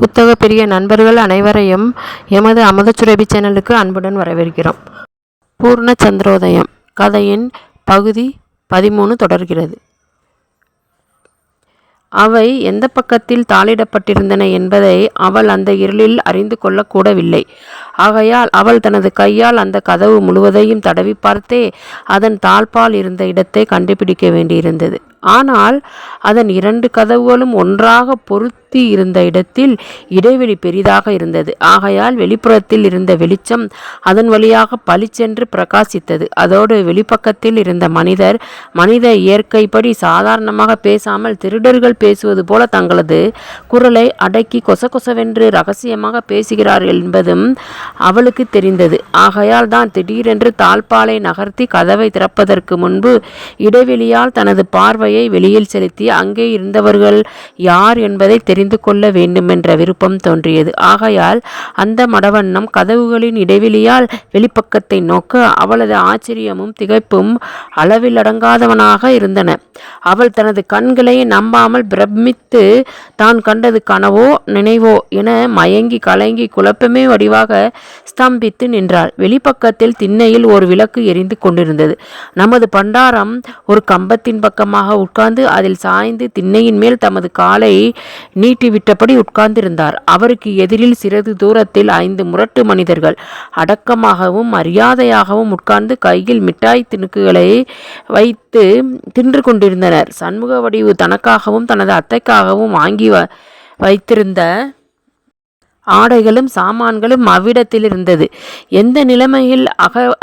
புத்தக பிரிய நண்பர்கள் அனைவரையும் எமது அமுதசுரபி சேனலுக்கு அன்புடன் வரவேற்கிறோம். பூர்ண சந்திரோதயம் கதையின் பகுதி 13 தொடர்கிறது. அவை எந்த பக்கத்தில் தாளிடப்பட்டிருந்தன என்பதை அவள் அந்த இருளில் அறிந்து கொள்ளக்கூடவில்லை. ஆகையால் அவள் தனது கையால் அந்த கதவு முழுவதையும் தடவி பார்த்தே அதன் தாழ்பால் இருந்த இடத்தை கண்டுபிடிக்க வேண்டியிருந்தது. ஆனால் அதன் 2 கதவுகளும் ஒன்றாக பொருத்தி இருந்த இடத்தில் இடைவெளி பெரிதாக இருந்தது. ஆகையால் வெளிப்புறத்தில் இருந்த வெளிச்சம் அதன் வழியாக பளிச்சென்று பிரகாசித்தது. அதோடு வெளிப்பக்கத்தில் இருந்த மனித இயற்கைப்படி சாதாரணமாக பேசாமல் திருடர்கள் பேசுவது போல தங்களது குரலை அடக்கி கொசகொசவென்று ரகசியமாக பேசுகிறார்கள் என்பதும் அவளுக்கு தெரிந்தது. ஆகையால் தான் திடீரென்று தாழ்பாலை நகர்த்தி கதவை திறப்பதற்கு முன்பு இடைவெளியால் தனது பார்வையை வெளியில் செலுத்தி அங்கே இருந்தவர்கள் யார் என்பதை தெரிந்து கொள்ள வேண்டுமென்ற விருப்பம் தோன்றியது. ஆகையால் அந்த மடவண்ணம் கதவுகளின் இடைவெளியால் வெளிப்பக்கத்தை நோக்க அவளது ஆச்சரியமும் திகைப்பும் அளவிலடங்காதவனாக இருந்தன. அவள் தனது கண்களை நம்பாமல் பிரமித்து தான் கண்டது கனவோ நினைவோ என மயங்கி கலங்கி குழப்பமே வடிவாக ஸ்தம்பித்து நின்றாள். வெளிப்பக்கத்தில் திண்ணையில் ஒரு விளக்கு எரிந்து கொண்டிருந்தது. நமது பண்டாரம் ஒரு கம்பத்தின் பக்கமாக உட்கார்ந்து அதில் சாய்ந்து திண்ணையின் மேல் தமது காலை நீட்டிவிட்டபடி உட்கார்ந்திருந்தார். அவருக்கு எதிரில் சிறிது தூரத்தில் 5 முரட்டு மனிதர்கள் அடக்கமாகவும் மரியாதையாகவும் உட்கார்ந்து கையில் மிட்டாய் திணுக்குகளை வைத்து தின்று கொண்டிருந்தனர். சண்முக வடிவு தனக்காகவும் தனது அத்தைக்காகவும் வாங்கி வைத்திருந்த ஆடைகளும் சாமான்களும் அவ்விடத்தில் இருந்தது. எந்த நிலைமையில்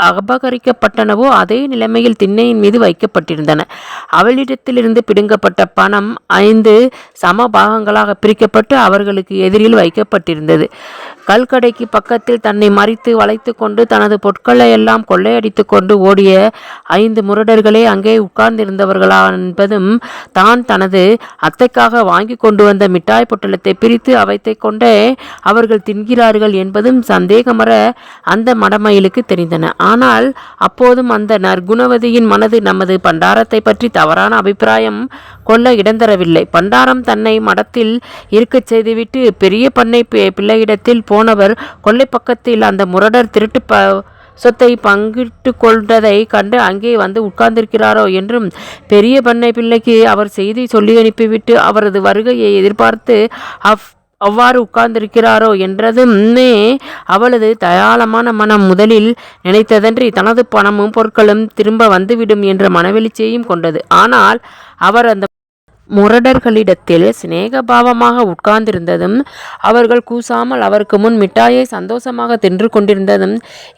அபகரிக்கப்பட்டனவோ அதே நிலைமையில் திண்ணையின் மீது வைக்கப்பட்டிருந்தன. அவளிடத்திலிருந்து பிடுங்கப்பட்ட பணம் 5 சம பாகங்களாக பிரிக்கப்பட்டு அவர்களுக்கு எதிரில் வைக்கப்பட்டிருந்தது. கல்கடைக்கு பக்கத்தில் தன்னை மறித்து வளைத்து கொண்டு தனது பொருட்களை எல்லாம் கொள்ளையடித்து கொண்டு ஓடிய 5 முரடர்களே அங்கே உட்கார்ந்திருந்தவர்களா என்பதும் தான் தனது அத்தைக்காக வாங்கி கொண்டு வந்த மிட்டாய் பொட்டலத்தை பிரித்து அவைத்தை கொண்டே அவர்கள் தின்கிறார்கள் என்பதும் சந்தேகமற அந்த மடமயிலுக்கு தெரிந்தன. ஆனால் அப்போதும் அந்த நற்குணவதியின் மனது நமது பண்டாரத்தை பற்றி தவறான அபிப்பிராயம் கொள்ள இடந்தரவில்லை. பண்டாரம் தன்னை மடத்தில் இருக்கச் செய்துவிட்டு பெரிய பண்ணை பிள்ளையிடத்தில் போனவர் கொள்ளை பக்கத்தில் அந்த முரடர் திருட்டு சொத்தை பங்கிட்டு கொண்டதை கண்டு அங்கே வந்து உட்கார்ந்திருக்கிறாரோ என்றும் பெரிய பண்ணை பிள்ளைக்கு அவர் செய்தி சொல்லி அனுப்பிவிட்டு அவரது வருகையை எதிர்பார்த்து அவ்வாறு உட்கார்ந்திருக்கிறாரோ என்றதுமே அவளது தயாளமான மனம் முதலில் நினைத்ததன்றி தனது பணமும் பொருட்களும் திரும்ப வந்துவிடும் என்ற மனவெளிச்சையும் கொண்டது. ஆனால் அவர் அந்த முரடர்களிடத்தில் சிநேகபாவமாக உட்கார்ந்திருந்ததும் அவர்கள் கூசாமல் அவருக்கு முன் மிட்டாயை சந்தோஷமாக தின்று கொண்டிருந்ததும்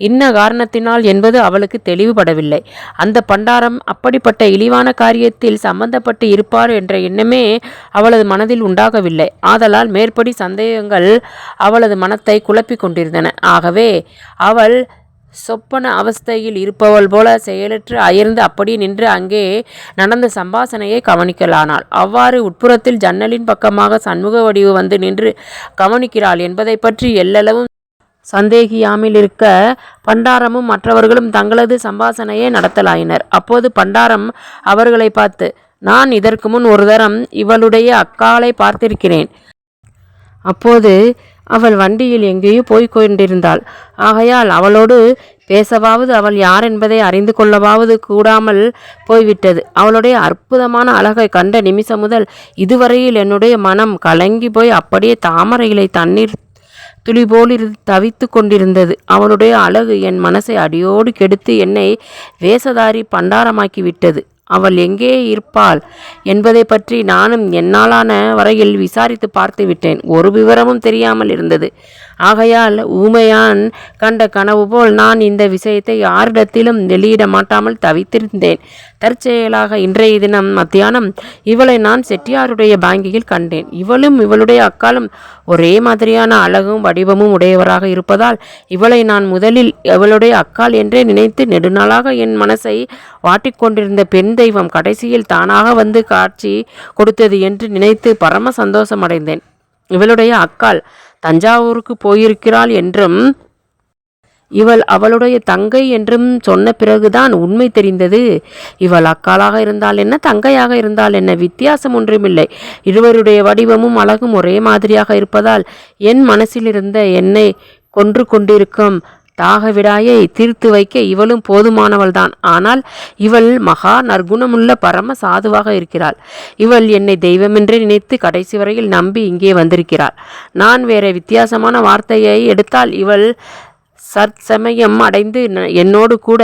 இன்ன காரணத்தினால் என்பது அவளுக்கு தெளிவுபடவில்லை. அந்த பண்டாரம் அப்படிப்பட்ட இழிவான காரியத்தில் சம்பந்தப்பட்டு இருப்பார் என்ற எண்ணமே அவளது மனதில் உண்டாகவில்லை. ஆதலால் மேற்படி சந்தேகங்கள் அவளது மனத்தை குழப்பிக் கொண்டிருந்தன. ஆகவே அவள் சொப்பன அவஸ்தையில் இருப்பவள் போல செயலற்று அயர்ந்து அப்படி நின்று அங்கே நடந்த சம்பாசனையை கவனிக்கலானாள். அவ்வாறு உட்புறத்தில் ஜன்னலின் பக்கமாக சண்முக வடிவு வந்து நின்று கவனிக்கிறாள் என்பதை பற்றி எல்லளவும் சந்தேகியாமல் இருக்க பண்டாரமும் மற்றவர்களும் தங்களது சம்பாசனையை நடத்தலாயினர். அப்போது பண்டாரம் அவர்களை பார்த்து, நான் இதற்கு முன் ஒரு தரம் இவளுடைய அக்காளை பார்த்திருக்கிறேன். அப்போது அவள் வண்டியில் எங்கேயோ போய்க் கொண்டிருந்தாள். ஆகையால் அவளோடு பேசவாவது அவள் யார் என்பதை அறிந்து கொள்ளவாவது கூடாமல் போய்விட்டது. அவளுடைய அற்புதமான அழகை கண்ட நிமிஷம் முதல் இதுவரையில் என்னுடைய மனம் கலங்கி போய் அப்படியே தாமரையிலை தண்ணீர் துளி போல் தவித்து கொண்டிருந்தது. அவளுடைய அழகு என் மனசை அடியோடு கெடுத்து என்னை வேஷதாரி பண்டாரமாக்கி விட்டது. அவள் எங்கே இருப்பாள் என்பதை பற்றி நானும் என்னாலான வரையில் விசாரித்து பார்த்து விட்டேன். ஒரு விவரமும் தெரியாமல் இருந்தது. ஆகையால் ஊமையான் கண்ட கனவு போல் நான் இந்த விஷயத்தை யாரிடத்திலும் வெளியிட மாட்டாமல் தவித்திருந்தேன். தற்செயலாக இன்றைய தினம் மத்தியானம் இவளை நான் செட்டியாருடைய பாங்கியில் கண்டேன். இவளும் இவளுடைய அக்காலும் ஒரே மாதிரியான அழகும் வடிவமும் உடையவராக இருப்பதால் இவளை நான் முதலில் இவளுடைய அக்காள் என்றே நினைத்து நெடுநாளாக என் மனசை வாட்டிக்கொண்டிருந்த பெண் தெய்வம் கடைசியில் தானாக வந்து காட்சி கொடுத்தது என்று நினைத்து பரம சந்தோஷமடைந்தேன். இவளுடைய அக்காள் தஞ்சாவூருக்கு போயிருக்கிறாள் என்றும் இவள் அவளுடைய தங்கை என்றும் சொன்ன பிறகுதான் உண்மை தெரிந்தது. இவள் அக்காளாக இருந்தால் என்ன, தங்கையாக இருந்தால் என்ன, வித்தியாசம் ஒன்றுமில்லை. இருவருடைய வடிவமும் அழகும் ஒரே மாதிரியாக இருப்பதால் என் மனசில் இருந்த என்னை கொன்று கொண்டிருக்கும் தாகவிடாயை தீர்த்து வைக்க இவளும் போதுமானவள்தான். ஆனால் இவள் மகா நற்குணமுள்ள பரம சாதுவாக இருக்கிறாள். இவள் என்னை தெய்வமென்றே நினைத்து கடைசி வரையில் நம்பி இங்கே வந்திருக்கிறாள். நான் வேற வித்தியாசமான வார்த்தையை எடுத்தால் இவள் சமயம் அடைந்து என்னோடு கூட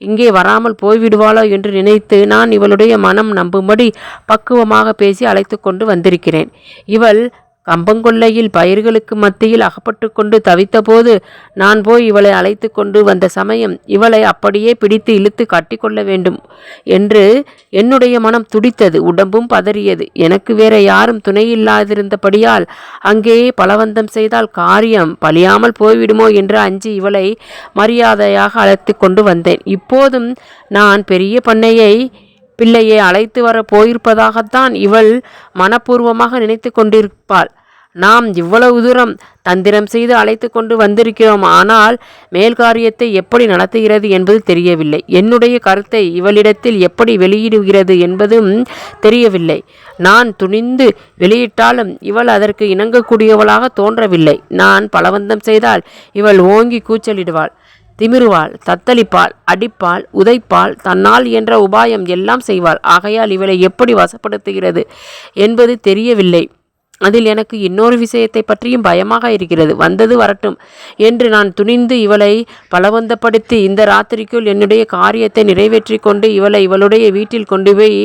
இங்கே வராமல் போய்விடுவாளோ என்று நினைத்து நான் இவளுடைய மனம் நம்பும்படி பக்குவமாக பேசி அழைத்து கொண்டு வந்திருக்கிறேன். இவள் கம்பங்கொல்லையில் பயிர்களுக்கு மத்தியில் அகப்பட்டு கொண்டு தவித்தபோது நான் போய் இவளை அழைத்து கொண்டு வந்த சமயம் இவளை அப்படியே பிடித்து இழுத்து கட்டிக்கொள்ள வேண்டும் என்று என்னுடைய மனம் துடித்தது, உடம்பும் பதறியது. எனக்கு வேற யாரும் துணையில்லாதிருந்தபடியால் அங்கேயே பலவந்தம் செய்தால் காரியம் பழியாமல் போய்விடுமோ என்று அஞ்சி இவளை மரியாதையாக அழைத்து கொண்டு வந்தேன். இப்போதும் நான் பெரிய பண்ணையை பிள்ளையை அழைத்து வர போயிருப்பதாகத்தான் இவள் மனப்பூர்வமாக நினைத்து கொண்டிருப்பாள். நாம் இவ்வளவு தூரம் தந்திரம் செய்து அழைத்து கொண்டு வந்திருக்கிறோம். ஆனால் மேல் காரியத்தை எப்படி நடத்துகிறது என்பது தெரியவில்லை. என்னுடைய கருத்தை இவளிடத்தில் எப்படி வெளியிடுகிறது என்பதும் தெரியவில்லை. நான் துணிந்து வெளியிட்டாலும் இவள் அதற்கு இணங்கக்கூடியவளாக தோன்றவில்லை. நான் பலவந்தம் செய்தால் இவள் ஓங்கி கூச்சலிடுவாள், திமிருவாள், தத்தளிப்பாள், அடிப்பாள், உதைப்பாள், தன்னால் என்ற உபாயம் எல்லாம் செய்வாள். ஆகையால் இவளை எப்படி வசப்படுத்துகிறது என்பது தெரியவில்லை. அதில் எனக்கு இன்னொரு விஷயத்தை பற்றியும் பயமாக இருக்கிறது. வந்தது வரட்டும் என்று நான் துணிந்து இவளை பலவந்தப்படுத்தி இந்த ராத்திரிக்குள் என்னுடைய காரியத்தை நிறைவேற்றி கொண்டு இவளை இவளுடைய வீட்டில் கொண்டு போய்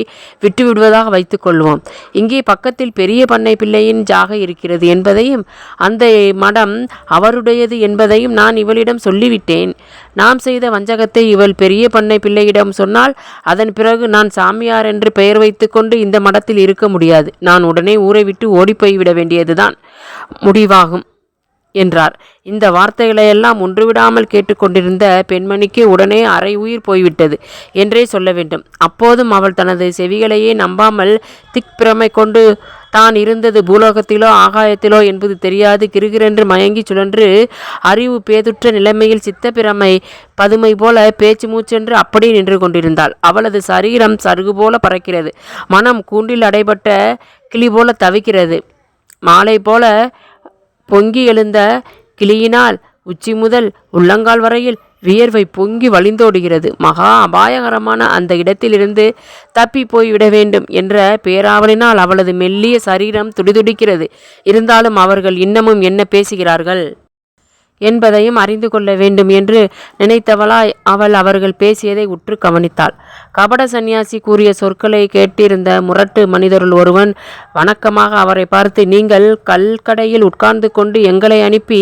விட்டுவிடுவதாக வைத்துக் கொள்வோம். இங்கே பக்கத்தில் பெரிய பண்ணை பிள்ளையின் ஜாகை இருக்கிறது என்பதையும் அந்த மடம் அவருடையது என்பதையும் நான் இவளிடம் சொல்லிவிட்டேன். நாம் செய்த வஞ்சகத்தை இவள் பெரிய பண்ணை பிள்ளையிடம் சொன்னால் அதன் பிறகு நான் சாமியார் என்று பெயர் வைத்து கொண்டு இந்த மடத்தில் இருக்க முடியாது. நான் உடனே ஊரை விட்டு ஓடி போய்விட வேண்டியதுதான் முடிவாகும் என்றார். இந்த வார்த்தைகளையெல்லாம் ஒன்றுவிடாமல் கேட்டுக்கொண்டிருந்த பெண்மணிக்கு உடனே அரை உயிர் போய்விட்டது என்றே சொல்ல வேண்டும். அப்போதும் அவள் தனது செவிகளையே நம்பாமல் திக்பிரமை கொண்டு தான் இருந்தது பூலோகத்திலோ ஆகாயத்திலோ என்பது தெரியாது கிருகிரென்று மயங்கி சுழன்று அறிவு பேதுற்ற நிலைமையில் சித்தப்பிரமை பதுமை போல பேச்சு மூச்சென்று அப்படியே நின்று கொண்டிருந்தாள். அவளது சரீரம் சருகு போல பறக்கிறது. மனம் கூண்டில் அடைபட்ட கிளி போல தவிக்கிறது. மாலை போல பொங்கி எழுந்த கிளியினால் உச்சி முதல் உள்ளங்கால் வரையில் வியர்வை பொங்கி வழிந்தோடுகிறது. மகா அபாயகரமான அந்த இடத்திலிருந்து தப்பி போய்விட வேண்டும் என்ற பேராவலினால் அவளது மெல்லிய சரீரம் துடிதுடிக்கிறது. இருந்தாலும் அவர்கள் இன்னமும் என்ன பேசுகிறார்கள் என்பதையும் அறிந்து கொள்ள வேண்டும் என்று நினைத்தவளாய் அவள் அவர்கள் பேசியதை உற்று கவனித்தாள். கபட சந்நியாசி கூறிய சொற்களை கேட்டிருந்த முரட்டு மனிதருள் ஒருவன் வணக்கமாக அவரை பார்த்து, நீங்கள் கல்கடையில் உட்கார்ந்து கொண்டு எங்களை அனுப்பி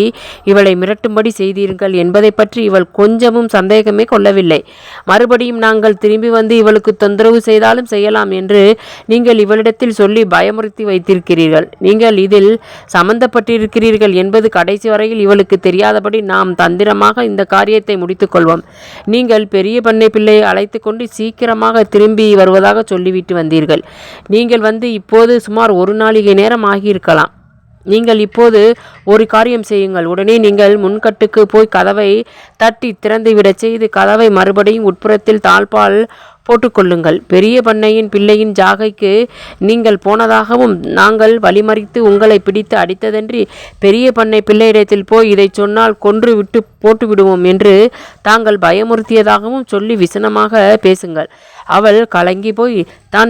இவளை மிரட்டும்படி செய்தீர்கள் என்பதை பற்றி இவள் கொஞ்சமும் சந்தேகமே கொள்ளவில்லை. மறுபடியும் நாங்கள் திரும்பி வந்து இவளுக்கு தொந்தரவு செய்தாலும் செய்யலாம் என்று நீங்கள் இவளிடத்தில் சொல்லி பயமுறுத்தி வைத்திருக்கிறீர்கள். நீங்கள் இதில் சம்பந்தப்பட்டிருக்கிறீர்கள் என்பது கடைசி வரையில் இவளுக்கு தெரியாதபடி நாம் தந்திரமாக இந்த காரியத்தை முடித்துக் கொள்வோம். நீங்கள் பெரிய பண்ணை பிள்ளையை அழைத்து கொண்டு சீக்கிரமாக திரும்பி வருவதாக சொல்லிவிட்டு வந்தீர்கள். நீங்கள் வந்து இப்போது சுமார் ஒரு நாளிகை நேரம் ஆகியிருக்கலாம். நீங்கள் இப்போது ஒரு காரியம் செய்யுங்கள். உடனே நீங்கள் முன்கட்டுக்கு போய் கதவை தட்டி திறந்துவிடச் செய்து கதவை மறுபடியும் உட்புறத்தில் தாழ்பால் போட்டுக்கொள்ளுங்கள். பெரிய பண்ணையின் பிள்ளையின் ஜாகைக்கு நீங்கள் போனதாகவும் நாங்கள் வழிமறித்து உங்களை பிடித்து அடித்ததன்றி பெரிய பண்ணை பிள்ளையிடத்தில் போய் இதை சொன்னால் கொன்று விட்டு போட்டு விடுவோம் என்று தாங்கள் பயமுறுத்தியதாகவும் சொல்லி விசனமாக பேசுங்கள். அவள் கலங்கி போய்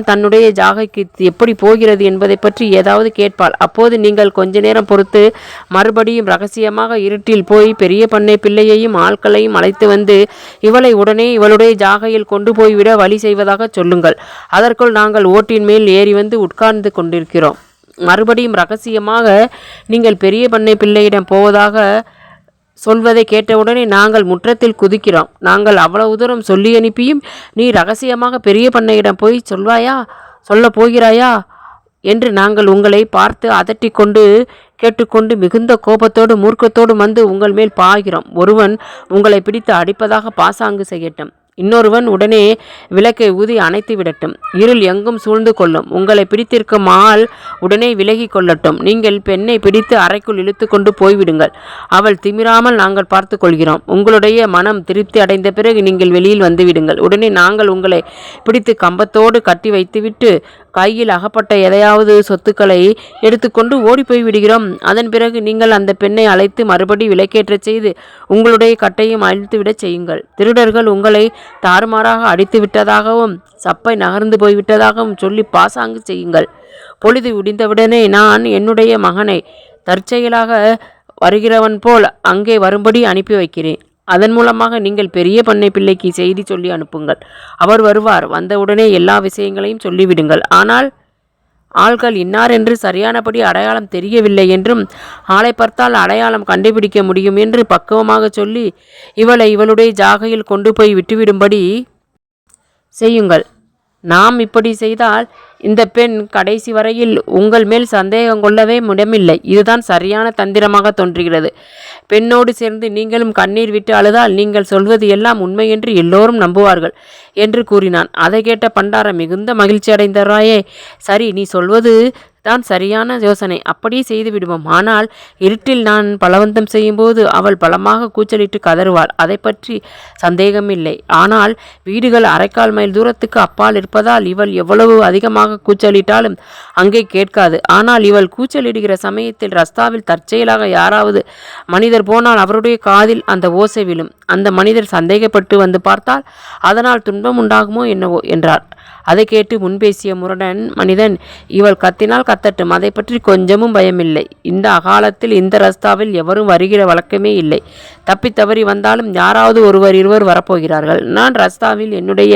தன்னுடைய ஜாகைக்கு எப்படி போகிறது என்பதை பற்றி ஏதாவது கேட்பாள். அப்போது நீங்கள் கொஞ்ச நேரம் பொறுத்து மறுபடியும் ரகசியமாக இருட்டில் போய் பெரிய பண்ணை பிள்ளையையும் ஆட்களையும் அழைத்து வந்து இவளை உடனே இவளுடைய ஜாகையில் கொண்டு போய்விட வழி செய்வதாக சொல்லுங்கள். அதற்குள் நாங்கள் ஓட்டின் மேல் ஏறி வந்து உட்கார்ந்து கொண்டிருக்கிறோம். மறுபடியும் ரகசியமாக நீங்கள் பெரிய பண்ணை பிள்ளையிடம் போவதாக சொல்வதை கேட்டவுடனே நாங்கள் முற்றத்தில் குதிக்கிறோம். நாங்கள் அவ்வளவு தூரம் சொல்லி அனுப்பியும் நீ ரகசியமாக பெரிய பண்ணையிடம் போய் சொல்ல போகிறாயா என்று நாங்கள் உங்களை பார்த்து அதட்டி கொண்டு கேட்டுக்கொண்டு மிகுந்த கோபத்தோடு மூர்க்கத்தோடு வந்து உங்கள் மேல் பாய்கிறோம். ஒருவன் உங்களை பிடித்து அடிப்பதாக பாசாங்கு செய்யட்டும். இன்னொருவன் உடனே விளக்கை ஊதி அணைத்து விடட்டும். இருள் எங்கும் சூழ்ந்து கொள்ளும். உங்களை பிடித்திருக்கும் ஆள் உடனே விலகி கொள்ளட்டும். நீங்கள் பெண்ணை பிடித்து அறைக்குள் இழுத்து கொண்டு போய்விடுங்கள். அவள் திமிராமல் நாங்கள் பார்த்து கொள்கிறோம். உங்களுடைய மனம் திருப்தி அடைந்த பிறகு நீங்கள் வெளியில் வந்துவிடுங்கள். உடனே நாங்கள் உங்களை பிடித்து கம்பத்தோடு கட்டி வைத்துவிட்டு கையில் அகப்பட்ட எதையாவது சொத்துக்களை எடுத்துக்கொண்டு ஓடி போய் விடுகிறோம். அதன் பிறகு நீங்கள் அந்த பெண்ணை அழைத்து மறுபடி விலக்கேற்றச் செய்து உங்களுடைய கட்டையும் அழித்துவிடச் செய்யுங்கள். திருடர்கள் உங்களை தாறுமாறாக அடித்து விட்டதாகவும் சப்பை நகர்ந்து போய்விட்டதாகவும் சொல்லி பாசாங்கு செய்யுங்கள். பொழுது விடிந்தவுடனே நான் என்னுடைய மகனை தற்செயலாக வருகிறவன் போல் அங்கே வரும்படி அனுப்பி வைக்கிறேன். அதன் மூலமாக நீங்கள் பெரிய பண்ணை பிள்ளைக்கு செய்தி சொல்லி அனுப்புங்கள். அவர் வருவார். வந்தவுடனே எல்லா விஷயங்களையும் சொல்லிவிடுங்கள். ஆனால் ஆள்கள் இன்னார் என்று சரியானபடி அடையாளம் தெரியவில்லை என்றும் ஆளை பார்த்தால் அடையாளம் கண்டுபிடிக்க முடியும் என்று பக்குவமாக சொல்லி இவளை இவளுடைய ஜாகையில் கொண்டு போய் விட்டுவிடும்படி செய்யுங்கள். நாம் இப்படி செய்தால் இந்த பெண் கடைசி வரையில் உங்கள் மேல் சந்தேகம் கொள்ளவே இடமில்லை. இதுதான் சரியான தந்திரமாக தோன்றுகிறது. பெண்ணோடு சேர்ந்து நீங்களும் கண்ணீர் விட்டு அழுதால் நீங்கள் சொல்வது எல்லாம் உண்மை என்று எல்லோரும் நம்புவார்கள் என்று கூறினான். அதை கேட்ட பண்டாரம் மிகுந்த மகிழ்ச்சி அடைந்தவராயே, சரி, நீ சொல்வது தான் சரியான யோசனை. அப்படியே செய்து விடுவோம். ஆனால் இருட்டில் நான் பலவந்தம் செய்யும்போது அவள் பலமாக கூச்சலிட்டு கதறுவாள். அதை பற்றி சந்தேகமில்லை. ஆனால் வீடுகள் அரைக்கால் மைல் தூரத்துக்கு அப்பால் இருப்பதால் இவள் எவ்வளவு அதிகமாக கூச்சலிட்டாலும் அங்கே கேட்காது. ஆனால் இவள் கூச்சலிடுகிற சமயத்தில் ரஸ்தாவில் தற்செயலாக யாராவது மனிதர் போனால் அவருடைய காதில் அந்த ஓசை விழும். அந்த மனிதர் சந்தேகப்பட்டு வந்து பார்த்தால் அதனால் துன்பம் உண்டாகுமோ என்னவோ என்றார். அதை கேட்டு முன்பேசிய முரடன் மனிதன், இவள் கத்தினால் கத்தட்டும், அதை பற்றி கொஞ்சமும் பயமில்லை. இந்த அகாலத்தில் இந்த ரஸ்தாவில் எவரும் வருகிற வழக்கமே இல்லை. தப்பி தவறி வந்தாலும் யாராவது ஒருவர் இருவர் வரப்போகிறார்கள். நான் ரஸ்தாவில் என்னுடைய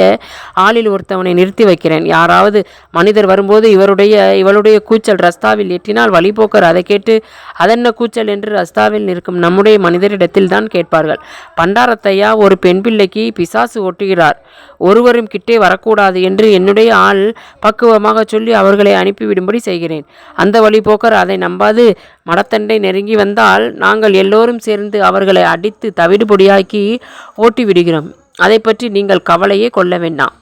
ஆளில் ஒருத்தவனை நிறுத்தி வைக்கிறேன். யாராவது மனிதர் வரும்போது இவளுடைய கூச்சல் ரஸ்தாவில் எட்டினால் வழிபோக்கர் அதை கேட்டு அதென்ன கூச்சல் என்று ரஸ்தாவில் நிற்கும் நம்முடைய மனிதரிடத்தில் தான் கேட்பார்கள். பண்டாரத்தையா ஒரு பெண் பிள்ளைக்கு பிசாசு ஒட்டுகிறார், ஒருவரும் கிட்டே வரக்கூடாது என்று என்னுடைய ஆள் பக்குவமாக சொல்லி அவர்களை அனுப்பிவிடும்படி செய்கிறேன். அந்த வழிபோக்கர் அதை நம்பாது மடத்தண்டை நெருங்கி வந்தால் நாங்கள் எல்லோரும் சேர்ந்து அவர்களை அடித்து தவிடு பொடியாக்கி ஓட்டி விடுகிறோம். அதை பற்றி நீங்கள் கவலையே கொள்ள வேண்டாம்.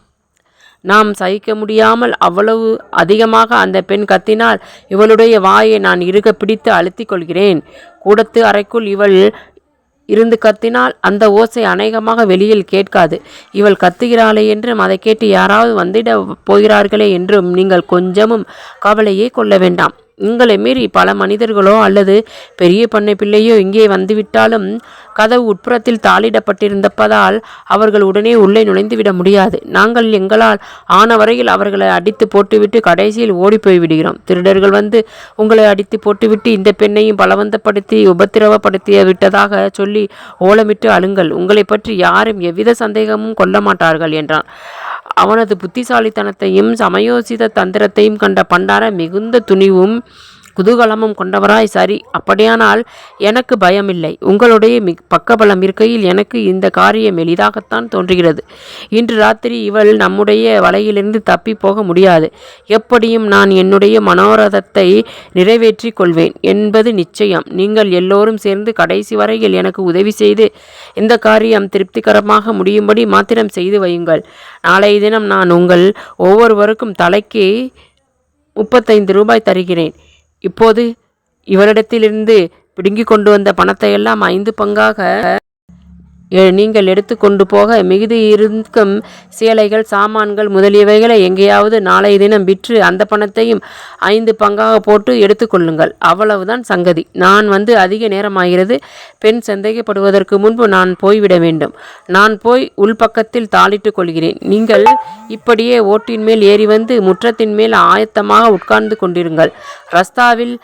நாம் சகிக்க முடியாமல் அவ்வளவு அதிகமாக அந்த பெண் கத்தினால் இவளுடைய வாயை நான் இறுக பிடித்து அழுத்தி கொள்கிறேன். கூடத்து அறைக்குள் இவள் இருந்து கத்தினால் அந்த ஓசை அநேகமாக வெளியில் கேட்காது. இவள் கத்துகிறாளே என்றும் அதை கேட்டு யாராவது வந்துட போகிறார்களே என்றும் நீங்கள் கொஞ்சமும் கவலையே கொள்ள வேண்டாம். உங்களை மீறி பல மனிதர்களோ அல்லது பெரிய பண்ணை பிள்ளையோ இங்கே வந்துவிட்டாலும் கதவு உட்புறத்தில் தாளிடப்பட்டிருந்தப்பதால் அவர்கள் உடனே உள்ளே நுழைந்துவிட முடியாது. நாங்கள் எங்களால் ஆன வரையில் அவர்களை அடித்து போட்டுவிட்டு கடைசியில் ஓடி போய் விடுகிறோம். திருடர்கள் வந்து உங்களை அடித்து போட்டுவிட்டு இந்த பெண்ணையும் பலவந்தப்படுத்தி உபத்திரவப்படுத்தி விட்டதாக சொல்லி ஓலமிட்டு அழுங்கள். உங்களை பற்றி யாரும் எவ்வித சந்தேகமும் கொள்ள மாட்டார்கள் என்றான். அவனது புத்திசாலித்தனத்தையும் சமயோசித தந்திரத்தையும் கண்ட பண்டார மிகுந்த துணிவும் குதூகலமும் கொண்டவராய், சரி, அப்படியானால் எனக்கு பயமில்லை. உங்களுடைய பக்கபலம் இருக்கையில் எனக்கு இந்த காரியம் எளிதாகத்தான் தோன்றுகிறது. இன்று ராத்திரி இவள் நம்முடைய வலையிலிருந்து தப்பி போக முடியாது. எப்படியும் நான் என்னுடைய மனோரதத்தை நிறைவேற்றி கொள்வேன் என்பது நிச்சயம். நீங்கள் எல்லோரும் சேர்ந்து கடைசி வரையில் எனக்கு உதவி செய்து இந்த காரியம் திருப்திகரமாக முடியும்படி மாத்திரம் செய்து வையுங்கள். நாளைய தினம் நான் உங்கள் ஒவ்வொருவருக்கும் தலைக்கு 35 ரூபாய் தருகிறேன். இப்போது இவரிடத்திலிருந்து பிடுங்கி கொண்டு வந்த பணத்தையெல்லாம் 5 பங்காக நீங்கள் எடுத்து கொண்டு போக மிகுதி இருக்கும் சேலைகள், சாமான்கள் முதலியவைகளை எங்கேயாவது நாளைய தினம் விற்று அந்த பணத்தையும் 5 பங்காக போட்டு எடுத்துக்கொள்ளுங்கள். அவ்வளவுதான் சங்கதி. நான் வந்து அதிக நேரமாகிறது. பெண் சந்தேகப்படுவதற்கு முன்பு நான் போய்விட வேண்டும். நான் போய் உள்பக்கத்தில் தாளிட்டு கொள்கிறேன். நீங்கள் இப்படியே ஓட்டின் மேல் ஏறி வந்து முற்றத்தின் மேல் ஆயத்தமாக உட்கார்ந்து கொண்டிருங்கள். ரஸ்தாவில்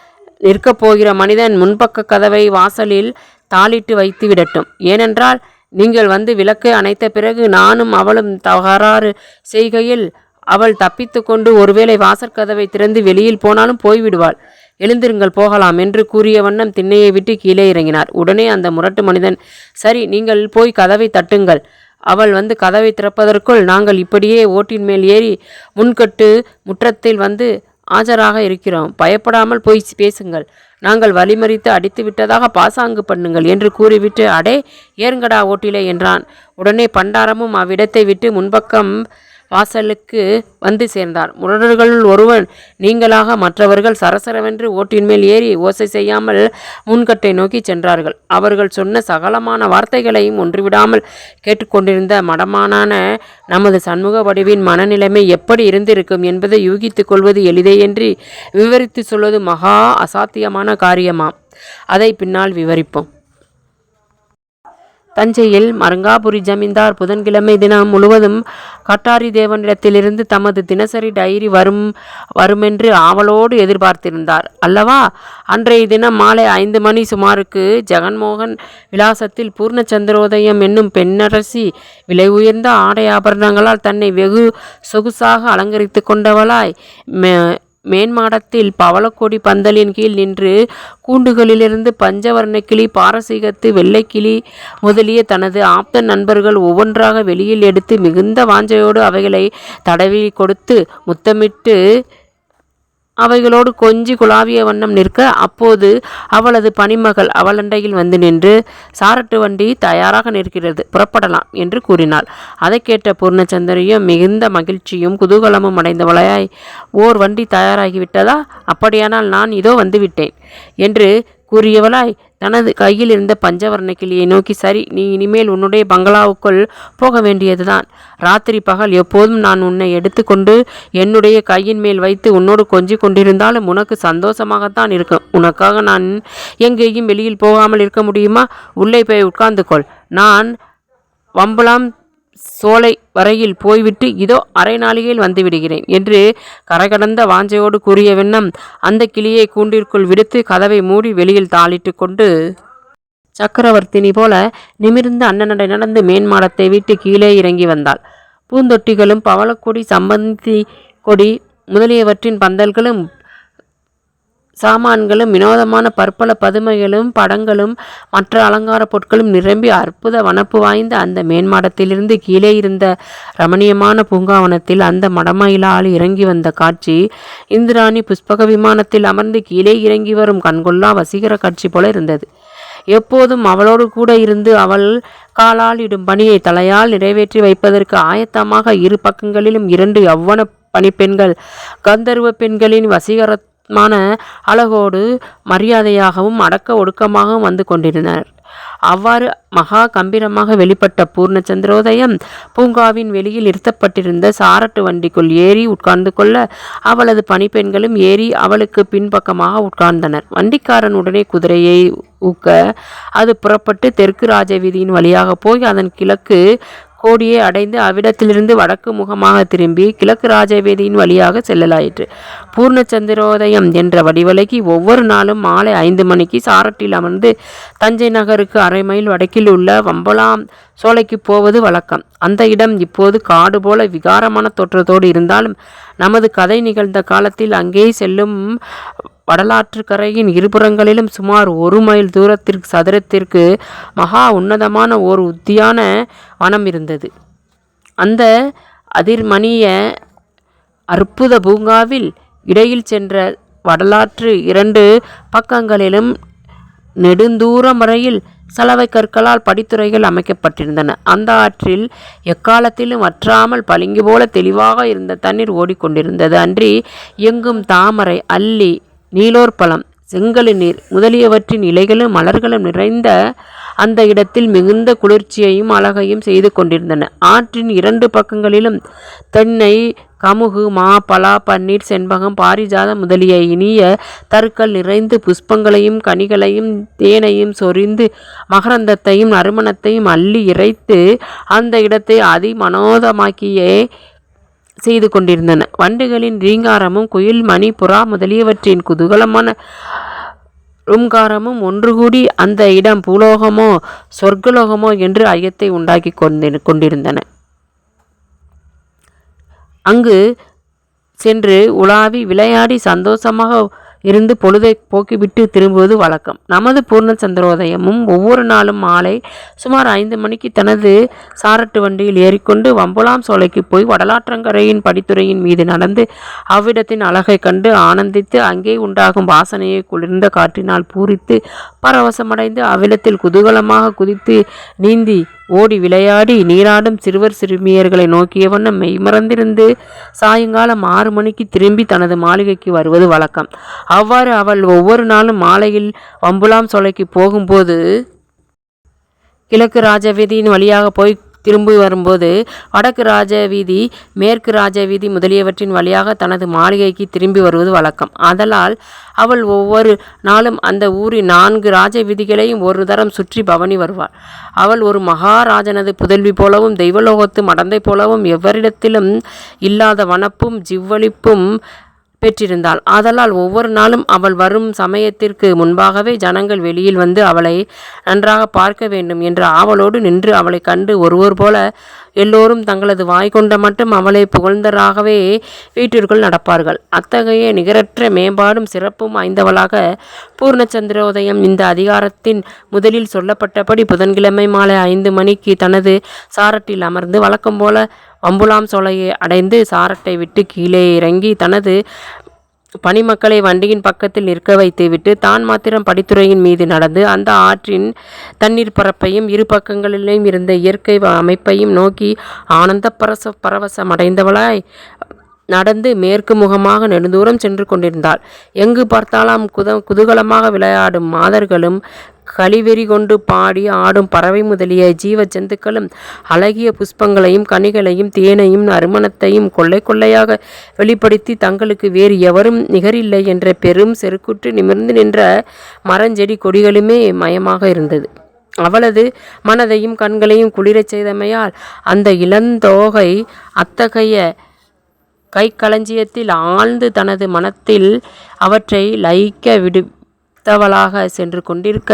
நிற்கப் போகிற மனிதன் முன்பக்க கதவை வாசலில் தாளிட்டு வைத்து விடட்டும். ஏனென்றால் நீங்கள் வந்து விளக்கு அணைத்த பிறகு நானும் அவளும் தகராறு செய்கையில் அவள் தப்பித்து கொண்டு ஒருவேளை வாசற்கதவை திறந்து வெளியில் போனாலும் போய்விடுவாள். எழுந்திருங்கள், போகலாம் என்று கூறிய வண்ணம் திண்ணையை விட்டு கீழே இறங்கினார். உடனே அந்த முரட்டு மனிதன், சரி, நீங்கள் போய் கதவை தட்டுங்கள். அவள் வந்து கதவை திறப்பதற்குள் நாங்கள் இப்படியே ஓட்டின் மேல் ஏறி முன்கட்டு முற்றத்தில் வந்து ஆஜராக இருக்கிறோம். பயப்படாமல் போய் பேசுங்கள். நாங்கள் வழிமறித்து அடித்து விட்டதாக பாசாங்கு பண்ணுங்கள் என்று கூறிவிட்டு அடே ஏறுங்கடா ஓட்டிலே என்றான். உடனே பண்டாரமும் அவ்விடத்தை விட்டு முன்பக்கம் வாசலுக்கு வந்து சேர்ந்தார். முரடர்களுள் ஒருவன் நீங்களாக மற்றவர்கள் சரசரவென்று ஓட்டின் மேல் ஏறி ஓசை செய்யாமல் முன்கட்டை நோக்கி சென்றார்கள். அவர்கள் சொன்ன சகலமான வார்த்தைகளையும் ஒன்றுவிடாமல் கேட்டுக்கொண்டிருந்த மடமானான நமது சண்முக வடிவின் மனநிலைமை எப்படி இருந்திருக்கும் என்பதை யூகித்துக் கொள்வது எளிதையன்றி விவரித்து சொல்வது மகா அசாத்தியமான காரியமாம். அதை பின்னால் விவரிப்போம். தஞ்சையில் மருங்காபுரி ஜமீன்தார் புதன்கிழமை தினம் முழுவதும் கட்டாரி தேவனிடத்திலிருந்து தமது தினசரி டைரி வருமென்று ஆவலோடு எதிர்பார்த்திருந்தார் அல்லவா? அன்றைய தினம் மாலை 5 மணி சுமாருக்கு ஜெகன்மோகன் விலாசத்தில் பூர்ணச்சந்திரோதயம் என்னும் பெண்ணரசி விலை உயர்ந்த ஆடை ஆபரணங்களால் தன்னை வெகு சொகுசாக அலங்கரித்து கொண்டவளாய் மேன்மாடத்தில் பவளக்கொடி பந்தலின் கீழ் நின்று கூண்டுகளிலிருந்து பஞ்சவர்ண கிளி, பாரசீகத்து வெள்ளைக்கிளி முதலிய தனது ஆப்த நண்பர்கள் ஒவ்வொன்றாக வெளியில் எடுத்து மிகுந்த வாஞ்சையோடு அவைகளை தடவி கொடுத்து முத்தமிட்டு அவைகளோடு கொஞ்சி குழாவிய வண்ணம் நிற்க, அப்போது அவளது பணிமகள் அவளண்டையில் வந்து நின்று சாரட்டு வண்டி தயாராக நிற்கிறது, புறப்படலாம் என்று கூறினாள். அதை கேட்ட பூர்ணச்சந்திரியும் மிகுந்த மகிழ்ச்சியும் குதூகலமும் அடைந்தவளாய், ஓர் வண்டி தயாராகிவிட்டதா? அப்படியானால் நான் இதோ வந்துவிட்டேன் என்று கூறியவளாய் தனது கையில் இருந்த பஞ்சவர்ண கிளியை நோக்கி, சரி, நீ இனிமேல் உன்னுடைய பங்களாவுக்குள் போக வேண்டியதுதான். ராத்திரி பகல் எப்போதும் நான் உன்னை எடுத்துக்கொண்டு என்னுடைய கையின் மேல் வைத்து உன்னோடு கொஞ்சி கொண்டிருந்தாலும் உனக்கு சந்தோஷமாகத்தான் இருக்கும். உனக்காக நான் எங்கேயும் வெளியில் போகாமல் இருக்க முடியுமா? உள்ளே போய் உட்கார்ந்து கொள். நான் வம்பலாம் சோலை வரையில் போய்விட்டு இதோ அரை நாளிகையில் வந்துவிடுகிறேன் என்று கரைகடந்த வாஞ்சையோடு கூறிய வண்ணம் அந்த கிளியை கூண்டிற்குள் விடுத்து கதவை மூடி வெளியில் தாளிட்டு கொண்டு சக்கரவர்த்தினி போல நிமிர்ந்து அண்ணனடை நடந்து மேன்மாடத்தை விட்டு கீழே இறங்கி வந்தாள். பூந்தொட்டிகளும் பவளக்கொடி, சம்பந்தி கொடி முதலியவற்றின் பந்தல்களும் சாமான்களும் வினோதமான பற்பல பதுமைகளும் படங்களும் மற்ற அலங்கார பொருட்களும் நிரம்பி அற்புத வனப்பு வாய்ந்த அந்த மேன்மாடத்திலிருந்து கீழே இருந்த ரமணீயமான பூங்காவனத்தில் அந்த மடமயிலால் இறங்கி வந்த காட்சி இந்திராணி புஷ்பக விமானத்தில் அமர்ந்து கீழே இறங்கி வரும் கண்கொள்ளா வசீகர காட்சி போல இருந்தது. எப்போதும் அவளோடு கூட இருந்து அவள் காலால் இடும் பணியை தலையால் நிறைவேற்றி வைப்பதற்கு ஆயத்தமாக இரு பக்கங்களிலும் 2 யவ்வன பணிப்பெண்கள் கந்தர்வ பெண்களின் வசீகர அழகோடு மரியாதையாகவும் அடக்க ஒடுக்கமாகவும் வந்து கொண்டிருந்தனர். அவ்வாறு மகா கம்பீரமாக வெளிப்பட்ட பூர்ணச்சந்திரோதயம் பூங்காவின் வெளியில் நிறுத்தப்பட்டிருந்த சாரட்டு வண்டிக்குள் ஏறி உட்கார்ந்து கொள்ள அவளது பணிப்பெண்களும் ஏறி அவளுக்கு பின்பக்கமாக உட்கார்ந்தனர். வண்டிக்காரன் உடனே குதிரையை ஊக்க அது புறப்பட்டு தெற்கு ராஜவீதியின் வழியாக போய் அதன் கிழக்கு கோடியை அடைந்து அவ்விடத்திலிருந்து வடக்கு முகமாக திரும்பி கிழக்கு ராஜவீதியின் வழியாக செல்லலாயிற்று. பூர்ணச்சந்திரோதயம் என்ற வடிவலைக்கு ஒவ்வொரு நாளும் மாலை 5 மணிக்கு சாரட்டில் அமர்ந்து தஞ்சை நகருக்கு அரை மைல் வடக்கில் உள்ள வம்பலாம் சோலைக்கு போவது வழக்கம். அந்த இடம் இப்போது காடு போல விகாரமான தோற்றத்தோடு இருந்தாலும் நமது கதை நிகழ்ந்த காலத்தில் அங்கே செல்லும் வடலாற்று கரையின் இருபுறங்களிலும் சுமார் 1 மைல் தூரத்திற்கு சதுரத்திற்கு மகா உன்னதமான ஓர் உத்தியான வனம் இருந்தது. அந்த அதிர்மணிய அற்புத பூங்காவில் இடையில் சென்ற வடலாற்று 2 பக்கங்களிலும் நெடுந்தூரம் வரையில் சலவை கற்களால் படித்துறைகள் அமைக்கப்பட்டிருந்தன. அந்த ஆற்றில் எக்காலத்திலும் வற்றாமல் பளிங்கு போல தெளிவாக இருந்த தண்ணீர் ஓடிக்கொண்டிருந்தது. அன்றி எங்கும் தாமரை, அல்லி, நீலோற்பழம், செங்கழு நீர் முதலியவற்றின் இலைகளும் மலர்களும் நிறைந்த அந்த இடத்தில் மிகுந்த குளிர்ச்சியையும் அழகையும் செய்து கொண்டிருந்தன. ஆற்றின் 2 பக்கங்களிலும் தென்னை, கமுகு, மா, பலா, பன்னீர், செண்பகம், பாரிஜாதம் முதலிய இனிய தருக்கள் நிறைந்து புஷ்பங்களையும் கனிகளையும் தேனையும் சொரிந்து மகரந்தத்தையும் நறுமணத்தையும் அள்ளி இறைத்து அந்த இடத்தை அதிமனோதமாக்கியே செய்து கொண்டிருந்தன. வண்டுகளின் ரீங்காரமும் குயில், மணி, புறா முதலியவற்றின் குதூகலமான ருங்காரமும் ஒன்று கூடி அந்த இடம் பூலோகமோ சொர்க்கலோகமோ என்று ஐயத்தை உண்டாக்கி கொண்டிருந்தன. அங்கு சென்று உலாவி விளையாடி சந்தோஷமாக இருந்து பொழுதை போக்கிவிட்டு திரும்புவது வழக்கம். நமது பூர்ணச்சந்திரோதயமும் ஒவ்வொரு நாளும் மாலை சுமார் 5 மணிக்கு தனது சாரட்டு வண்டியில் ஏறிக்கொண்டு வம்புலாம் சோலைக்கு போய் வடலாற்றங்கரையின் படித்துறையின் மீது நடந்து அவ்விடத்தின் அழகை கண்டு ஆனந்தித்து அங்கே உண்டாகும் வாசனையை குளிர்ந்த காற்றினால் பூரித்து பரவசமடைந்து அவ்விடத்தில் குதூகலமாக குதித்து நீந்தி ஓடி விளையாடி நீராடும் சிறுவர் சிறுமியர்களை நோக்கிய வண்ணம் மெய்மறந்திருந்து சாயங்காலம் 6 மணிக்கு திரும்பி தனது மாளிகைக்கு வருவது வழக்கம். அவ்வாறு அவள் ஒவ்வொரு நாளும் மாலையில் வம்புலாம் சோலைக்கு போகும்போது கிழக்கு ராஜவீதியின் வழியாக போய் திரும்பி வரும்போது வடக்கு ராஜவீதி, மேற்கு ராஜவீதி முதலியவற்றின் வழியாக தனது மாளிகைக்கு திரும்பி வருவது வழக்கம். ஆதலால் அவள் ஒவ்வொரு நாளும் அந்த ஊரின் 4 ராஜவீதிகளையும் ஒரு தரம் சுற்றி பவனி வருவாள். அவள் ஒரு மகாராஜனது புதல்வி போலவும் தெய்வலோகத்து மடந்தை போலவும் எவரிடத்திலும் இல்லாத வனப்பும் ஜிவ்வளிப்பும் பெற்றிருந்தாள். ஆதலால் ஒவ்வொரு நாளும் அவள் வரும் சமயத்திற்கு முன்பாகவே ஜனங்கள் வெளியில் வந்து அவளை நன்றாக பார்க்க வேண்டும் என்ற ஆவலோடு நின்று அவளை கண்டு ஒருவர் போல எல்லோரும் தங்களது வாய்கொண்ட மட்டும் அவளை புகழ்ந்தராகவே வீட்டிற்குள் நடப்பார்கள். அத்தகைய நிகரற்ற மேம்பாடும் சிறப்பும் வாய்ந்தவளாக பூர்ணச்சந்திரோதயம் இந்த அதிகாரத்தின் முதலில் சொல்லப்பட்டபடி புதன்கிழமை மாலை 5 மணிக்கு தனது சாரட்டில் அமர்ந்து வழக்கம் போல வம்புலாம் சோலையை அடைந்து சாரட்டை விட்டு கீழே இறங்கி தனது பணிமக்களை வண்டியின் பக்கத்தில் நிற்க வைத்துவிட்டு தான் மாத்திரம் படித்துறையின் மீது நடந்து அந்த ஆற்றின் தண்ணீர் பரப்பையும் இரு பக்கங்களிலும் இருந்த இயற்கை அமைப்பையும் நோக்கி ஆனந்த பரவசமடைந்தவளாய் நடந்து மேற்கு முகமாக நெடுந்தூரம் சென்று கொண்டிருந்தாள். எங்கு பார்த்தாலும் குதூகலமாக விளையாடும் மாதர்களும் களிவெறி கொண்டு பாடி ஆடும் பறவை முதலிய ஜீவ ஜந்துக்களும் அழகிய புஷ்பங்களையும் கனிகளையும் தேனையும் நறுமணத்தையும் கொள்ளை கொள்ளையாக வெளிப்படுத்தி தங்களுக்கு வேறு எவரும் நிகரில்லை என்ற பெரும் செருக்குற்று நிமிர்ந்து நின்ற மரஞ்செடி கொடிகளுமே மயமாக இருந்தது. அவளது மனதையும் கண்களையும் குளிரச் செய்தமையால் அந்த இளந்தோகை அத்தகைய கைக்களஞ்சியத்தில் ஆழ்ந்து தனது மனத்தில் அவற்றை லயிக்க விடுத்தவளாக சென்று கொண்டிருக்க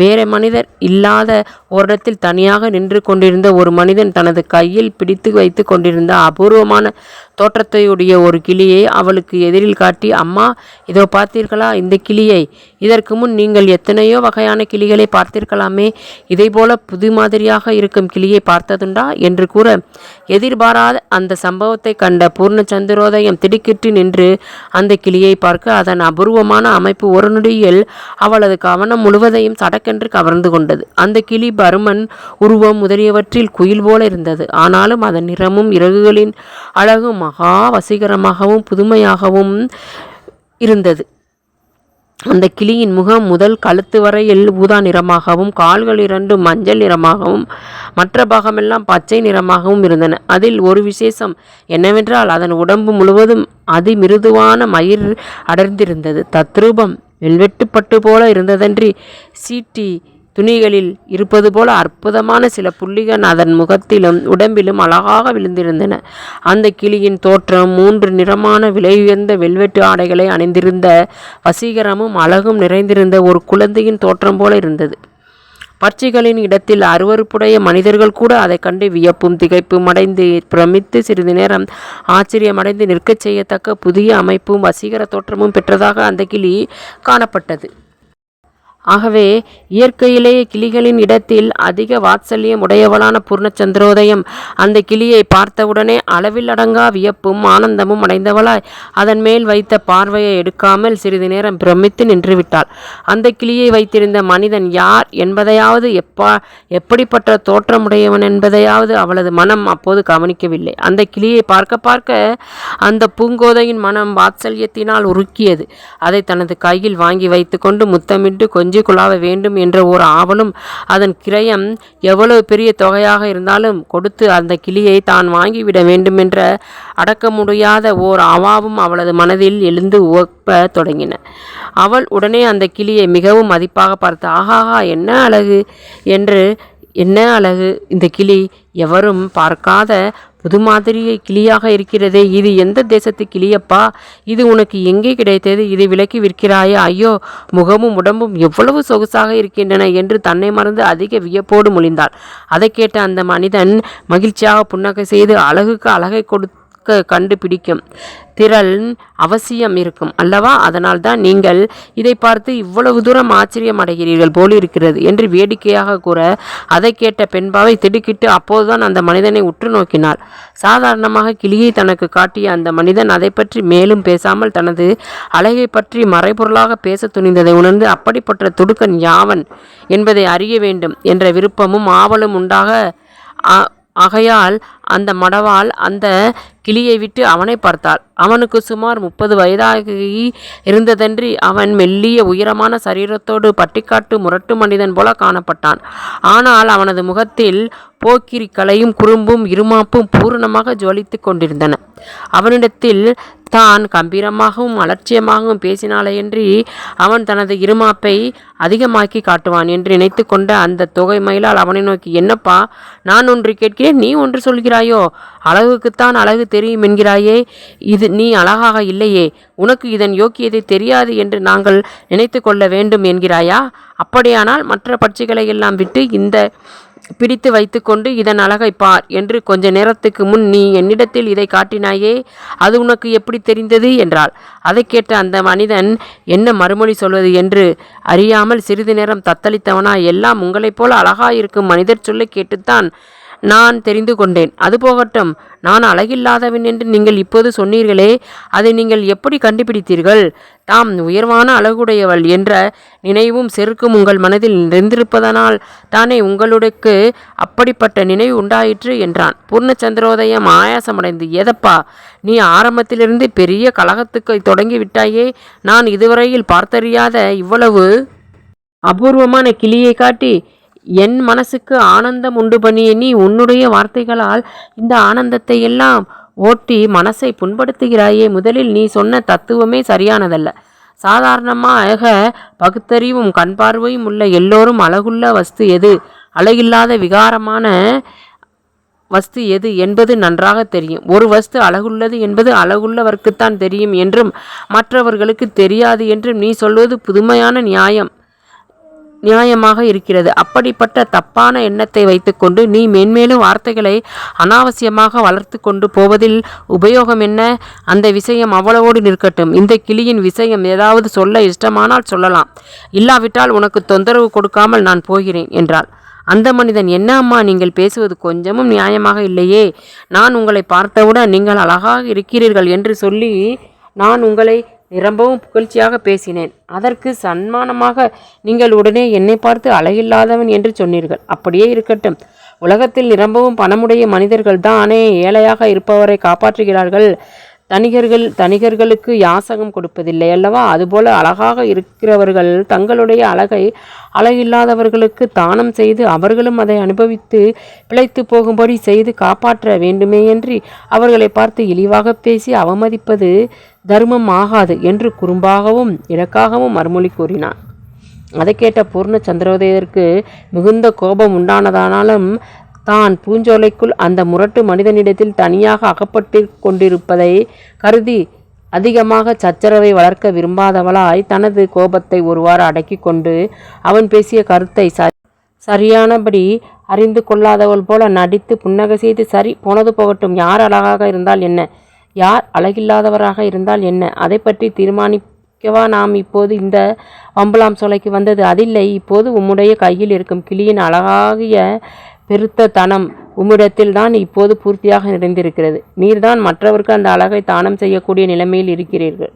வேறு மனிதர் இல்லாத ஓரிடத்தில் தனியாக நின்று கொண்டிருந்த ஒரு மனிதன் தனது கையில் பிடித்து வைத்து கொண்டிருந்த அபூர்வமான தோற்றத்தையுடைய ஒரு கிளியை அவளுக்கு எதிரில் காட்டி, அம்மா, இதோ பார்த்தீர்களா இந்த கிளியை? இதற்கு முன் நீங்கள் எத்தனையோ வகையான கிளிகளை பார்த்திருக்கலாமே, இதைப்போல புது மாதிரியாக இருக்கும் கிளியை பார்த்ததுண்டா என்று கூற, எதிர்பாராத அந்த சம்பவத்தை கண்ட பூர்ணச்சந்திரோதயம் திடுக்கிட்டு நின்று அந்த கிளியை பார்க்க அதன் அபூர்வமான அமைப்பு ஒரு நொடியில் அவளது கவனம் முழுவதையும் சடக்கென்று கவர்ந்து கொண்டது. அந்த கிளி பருமன், உருவம் முதலியவற்றில் குயில் போல இருந்தது. ஆனாலும் அதன் நிறமும் இறகுகளின் அழகும் மகா வசீகரமாகவும் புதுமையாகவும் இருந்தது. அந்த கிளியின் முகம் முதல் கழுத்து வரையில் ஊதா நிறமாகவும், கால்கள் 2 மஞ்சள் நிறமாகவும், மற்ற பாகமெல்லாம் பச்சை நிறமாகவும் இருந்தன. அதில் ஒரு விசேஷம் என்னவென்றால் அதன் உடம்பு முழுவதும் அதிமிருதுவான மயிர் அடர்ந்திருந்தது. தத்ரூபம் வெல்வெட்டுப்பட்டு போல இருந்ததன்றி சீட்டி துணிகளில் இருப்பது போல அற்புதமான சில புள்ளிகள் அதன் முகத்திலும் உடம்பிலும் அழகாக விழுந்திருந்தன. அந்த கிளியின் தோற்றம் 3 நிறமான விலையுயர்ந்த வெல்வெட்டு ஆடைகளை அணிந்திருந்த வசீகரமும் அழகும் நிறைந்திருந்த ஒரு குழந்தையின் தோற்றம் போல இருந்தது. பட்சிகளின் இடத்தில் அருவருப்புடைய மனிதர்கள் கூட அதை கண்டு வியப்பும் திகைப்பும் அடைந்து பிரமித்து சிறிது நேரம் ஆச்சரியமடைந்து நிற்கச் செய்யத்தக்க புதிய அமைப்பும் வசீகர தோற்றமும் பெற்றதாக அந்த கிளி காணப்பட்டது. ஆகவே இயற்கையிலேயே கிளிகளின் இடத்தில் அதிக வாத்சல்யம் உடையவளான பூர்ணச்சந்திரோதயம் அந்த கிளியை பார்த்தவுடனே அளவில் அடங்கா வியப்பும் ஆனந்தமும் அடைந்தவளாய் அதன் மேல் வைத்த பார்வையை எடுக்காமல் சிறிது நேரம் பிரமித்து நின்றுவிட்டாள். அந்த கிளியை வைத்திருந்த மனிதன் யார் என்பதையாவது எப்படிப்பட்ட தோற்றமுடையவன் என்பதையாவது அவளது மனம் அப்போது கவனிக்கவில்லை. அந்த கிளியை பார்க்க பார்க்க அந்த பூங்கோதையின் மனம் வாத்சல்யத்தினால் உருக்கியது. அதை தனது கையில் வாங்கி வைத்து கொண்டு முத்தமிட்டு கொஞ்சி குழாவ வேண்டும் என்ற ஒரு ஆவலும், அதன் கிரயம் எவ்வளவு பெரிய தொகையாக இருந்தாலும் கொடுத்து அந்த கிளியை தான் வாங்கிவிட வேண்டுமென்ற அடக்க முடியாத ஓர் அவாவும் அவளது மனதில் எழுந்து உவப்ப தொடங்கின. அவள் உடனே அந்த கிளியை மிகவும் மதிப்பாக பார்த்து, ஆஹாஹா, என்ன அழகு இந்த கிளி! எவரும் பார்க்காத புது மாதிரியை கிளியாக இருக்கிறதே, இது எந்த தேசத்து கிளியப்பா? இது உனக்கு எங்கே கிடைத்தது? இது விலைக்கு விற்கிறாயா? ஐயோ, முகமும் உடம்பும் எவ்வளவு சொகுசாக இருக்கின்றன என்று தன்னை மறந்து அதிக வியப்போடு மொழிந்தாள். அதை கேட்ட அந்த மனிதன் மகிழ்ச்சியாக புன்னகை செய்து, அழகுக்கு அழகை கொடுக்க கண்டுபிடிக்கும் திறன் அவசியம் இருக்கும் அல்லவா? அதனால்தான் நீங்கள் இதை பார்த்து இவ்வளவு தூரம் ஆச்சரியம் அடைகிறீர்கள் போலிருக்கிறது என்று வேடிக்கையாக கூற, அதை கேட்ட பெண்பாவை திடுக்கிட்டு அப்போதுதான் அந்த மனிதனை உற்று நோக்கினாள். சாதாரணமாக கிளியை தனக்கு காட்டிய அந்த மனிதன் அதை பற்றி மேலும் பேசாமல் தனது அழகை பற்றி மறைபொருளாக பேச துணிந்ததை உணர்ந்து அப்படிப்பட்ட துடுக்கன் யாவன் என்பதை அறிய வேண்டும் என்ற விருப்பமும் ஆவலும் உண்டாக ஆகையால் அந்த மடவாள் அந்த கிளியை விட்டு அவனை பார்த்தாள். அவனுக்கு சுமார் 30 வயதாகி இருந்ததன்றி அவன் மெல்லிய உயரமான சரீரத்தோடு பட்டிக்காட்டு முரட்டு மனிதன் போல காணப்பட்டான். ஆனால் அவனது முகத்தில் போக்கிரி கலையும் குறும்பும் இருமாப்பும் பூரணமாக ஜொலித்து கொண்டிருந்தன. அவனிடத்தில் தான் கம்பீரமாகவும் அலட்சியமாகவும் பேசினாலேயன்றி அவன் தனது இருமாப்பை அதிகமாக்கி காட்டுவான் என்று நினைத்து கொண்ட அந்த தொகை மயிலால் அவனை நோக்கி, என்னப்பா, நான் ஒன்று கேட்கிறேன், நீ ஒன்று சொல்கிறாயோ? அழகுக்குத்தான் அழகு தெரியும் என்கிறாயே, இது நீ அழகாக இல்லையே, உனக்கு இதன் யோக்கியதை தெரியாது என்று நாங்கள் நினைத்து கொள்ள வேண்டும் என்கிறாயா? அப்படியானால் மற்ற பட்சிகளை எல்லாம் விட்டு இந்த பிடித்து வைத்துக்கொண்டு இதன் அழகை பார் என்று கொஞ்ச நேரத்துக்கு முன் நீ என்னிடத்தில் இதை காட்டினாயே, அது உனக்கு எப்படி தெரிந்தது என்றாள். அதை கேட்ட அந்த மனிதன் என்ன மறுமொழி சொல்வது என்று அறியாமல் சிறிது நேரம் தத்தளித்தவனா, எல்லாம் உங்களைப் போல அழகாயிருக்கும் மனிதர் சொல்லை கேட்டுத்தான் நான் தெரிந்து கொண்டேன். அது போகட்டும், நான் அழகில்லாதவன் என்று நீங்கள் இப்போது சொன்னீர்களே, அதை நீங்கள் எப்படி கண்டுபிடித்தீர்கள்? தாம் உயர்வான அழகுடையவள் என்ற நினைவும் செருக்கும் உங்கள் மனதில் நிறைந்திருப்பதனால் தானே உங்களுக்கு அப்படிப்பட்ட நினைவு உண்டாயிற்று என்றான். பூர்ணச்சந்திரோதயம் ஆயாசமடைந்து, ஏதப்பா, நீ ஆரம்பத்திலிருந்து பெரிய கலகத்துக்கு தொடங்கி விட்டாயே, நான் இதுவரையில் பார்த்தறியாத இவ்வளவு அபூர்வமான கிளியை காட்டி என் மனசுக்கு ஆனந்தம் உண்டு பண்ணிய நீ உன்னுடைய வார்த்தைகளால் இந்த ஆனந்தத்தை எல்லாம் ஓட்டி மனசை புண்படுத்துகிறாயே. முதலில் நீ சொன்ன தத்துவமே சரியானதல்ல. சாதாரணமாக பகுத்தறிவும் கண்பார்வையும் உள்ள எல்லோரும் அழகுள்ள வஸ்து எது, அழகில்லாத விகாரமான வஸ்து எது என்பது நன்றாக தெரியும். ஒரு வஸ்து அழகுள்ளது என்பது அழகுள்ளவர்க்குத்தான் தெரியும் என்றும் மற்றவர்களுக்கு தெரியாது என்றும் நீ சொல்வது புதுமையான நியாயமாக இருக்கிறது. அப்படிப்பட்ட தப்பான எண்ணத்தை வைத்துக்கொண்டு நீ மேன்மேலும் வார்த்தைகளை அனாவசியமாக வளர்த்து கொண்டு போவதில் உபயோகம் என்ன? அந்த விஷயம் அவ்வளவோடு நிற்கட்டும். இந்த கிளியின் விஷயம் ஏதாவது சொல்ல இஷ்டமானால் சொல்லலாம், இல்லாவிட்டால் உனக்கு தொந்தரவு கொடுக்காமல் நான் போகிறேன் என்றாள். அந்த மனிதன், என்ன அம்மா, நீங்கள் பேசுவது கொஞ்சமும் நியாயமாக இல்லையே. நான் உங்களை பார்த்தவுடன் நீங்கள் அழகாக இருக்கிறீர்கள் என்று சொல்லி நான் உங்களை நிரம்பவும் புகழ்ச்சியாக பேசினேன். அதற்கு சன்மானமாக நீங்கள் உடனே என்னை பார்த்து அழகில்லாதவன் என்று சொன்னீர்கள். அப்படியே இருக்கட்டும். உலகத்தில் நிரம்பவும் பணமுடைய மனிதர்கள் தானே ஏழையாக இருப்பவரை காப்பாற்றுகிறார்கள். தனிகர்களுக்கு யாசகம் கொடுப்பதில்லை அல்லவா? அதுபோல அழகாக இருக்கிறவர்கள் தங்களுடைய அழகை அழகில்லாதவர்களுக்கு தானம் செய்து அவர்களும் அதை அனுபவித்து பிழைத்து போகும்படி செய்து காப்பாற்ற வேண்டுமேயன்றி அவர்களை பார்த்து இழிவாக பேசி அவமதிப்பது தர்மம் ஆகாது என்று குறும்பாகவும் இலக்காகவும் மறுமொழி கூறினான். அதை கேட்ட பூர்ண சந்திரோதயருக்கு மிகுந்த கோபம் உண்டானதானாலும் தான் பூஞ்சோலைக்குள் அந்த முரட்டு மனிதனிடத்தில் தனியாக அகப்பட்டு கொண்டிருப்பதை கருதி அதிகமாக சச்சரவை வளர்க்க விரும்பாதவளாய் தனது கோபத்தை ஒருவாறு அடக்கி கொண்டு அவன் பேசிய கருத்தை சரியானபடி அறிந்து கொள்ளாதவள் போல நடித்து புன்னகை செய்து, சரி, போனது போகட்டும். யார் அழகாக இருந்தால் என்ன, யார் அழகில்லாதவராக இருந்தால் என்ன, அதை பற்றி தீர்மானிக்கவா நாம் இப்போது இந்த வம்பலாம் சோலைக்கு வந்தது? அதில்லை. இப்போது உம்முடைய கையில் இருக்கும் கிளியின் அழகாகிய பெருத்த தனம் உம்மிடத்தில் தான் இப்போது பூர்த்தியாக நிறைந்திருக்கிறது. நீர்தான் மற்றவருக்கு அந்த அழகை தானம் செய்யக்கூடிய நிலைமையில் இருக்கிறீர்கள்.